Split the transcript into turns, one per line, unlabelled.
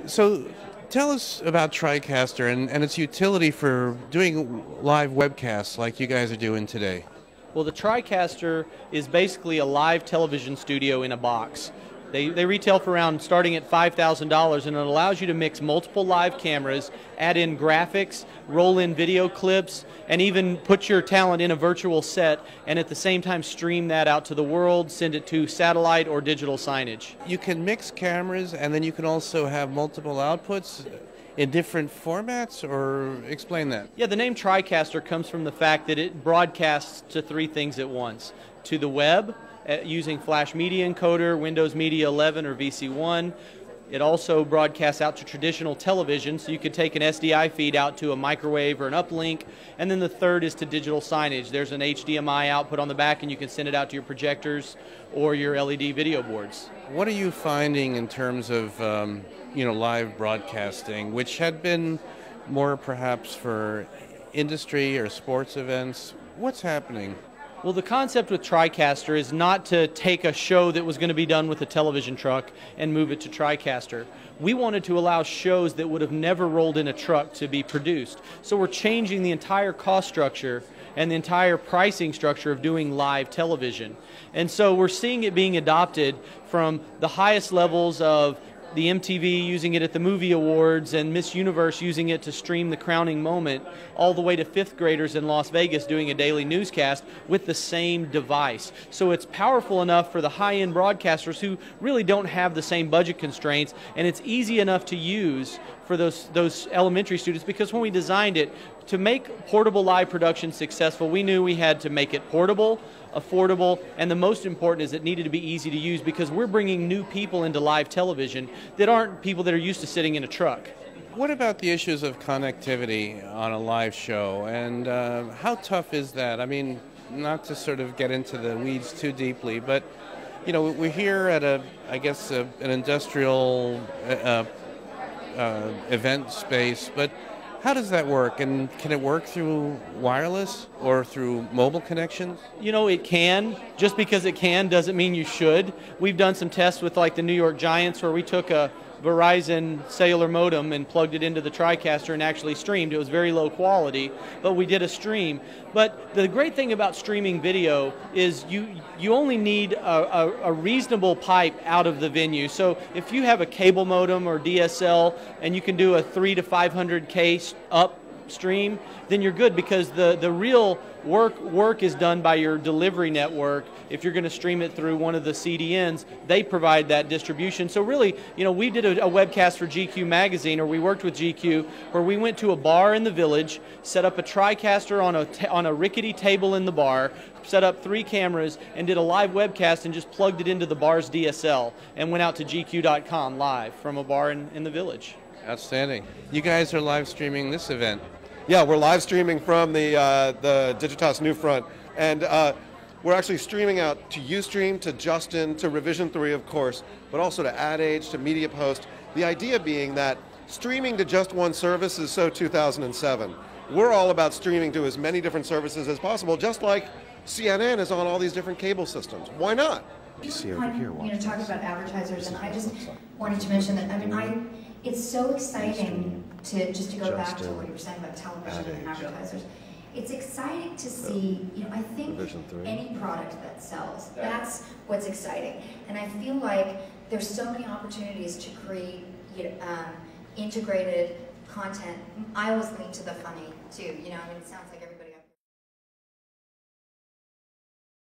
So tell us about TriCaster and its utility for doing live webcasts like you guys are doing today.
Well, the TriCaster is basically a live television studio in a box. They retail for around starting at $5,000, and it allows you to mix multiple live cameras, add in graphics, roll in video clips, and even put your talent in a virtual set, and at the same time stream that out to the world, send it to satellite or digital signage.
You can mix cameras and then you can also have multiple outputs in different formats, or explain that.
Yeah, the name TriCaster comes from the fact that it broadcasts to three things at once. To the web, using Flash Media Encoder, Windows Media 11 or VC1. It also broadcasts out to traditional television, so you could take an SDI feed out to a microwave or an uplink. And then the third is to digital signage. There's an HDMI output on the back, and you can send it out to your projectors or your LED video boards.
What are you finding in terms of live broadcasting, which had been more perhaps for industry or sports events? What's happening?
Well, the concept with TriCaster is not to take a show that was going to be done with a television truck and move it to TriCaster. We wanted to allow shows that would have never rolled in a truck to be produced. So we're changing the entire cost structure and the entire pricing structure of doing live television. And so we're seeing it being adopted from the highest levels of the MTV using it at the movie awards and Miss Universe using it to stream the crowning moment, all the way to fifth graders in Las Vegas doing a daily newscast with the same device. So it's powerful enough for the high-end broadcasters who really don't have the same budget constraints, and it's easy enough to use for those elementary students, because when we designed it to make portable live production successful, we knew we had to make it portable, affordable, and the most important is it needed to be easy to use, because we're bringing new people into live television that aren't people that are used to sitting in a truck.
What about the issues of connectivity on a live show, and how tough is that? I mean, not to sort of get into the weeds too deeply, but we're here at an industrial event space, but how does that work, and can it work through wireless or through mobile connections?
It can. Just because it can doesn't mean you should. We've done some tests with like the New York Giants where we took a Verizon cellular modem and plugged it into the TriCaster and actually streamed. It was very low quality, but we did a stream. But the great thing about streaming video is you only need a reasonable pipe out of the venue. So if you have a cable modem or DSL and you can do a 300 to 500K upstream, then you're good, because the real work is done by your delivery network. If you're going to stream it through one of the CDNs, they provide that distribution. So really, we did a webcast for GQ magazine, or we worked with GQ, where we went to a bar in the village, set up a TriCaster on a rickety table in the bar, set up 3 cameras, and did a live webcast and just plugged it into the bar's DSL and went out to GQ.com live from a bar in the village.
Outstanding. You guys are live streaming this event.
Yeah, we're live streaming from the Digitas Newfront, and we're actually streaming out to Ustream, to Justin, to Revision 3, of course, but also to AdAge, to MediaPost. The idea being that streaming to just one service is so 2007. We're all about streaming to as many different services as possible, just like CNN is on all these different cable systems. Why not?
You see over here, talking about advertisers, and I just wanted to mention that, it's so exciting to go back to what you were saying about television and advertisers. It's exciting to see, I think any product that sells, that's what's exciting. And I feel like there's so many opportunities to create integrated content. I always link to the funny too, it sounds like everybody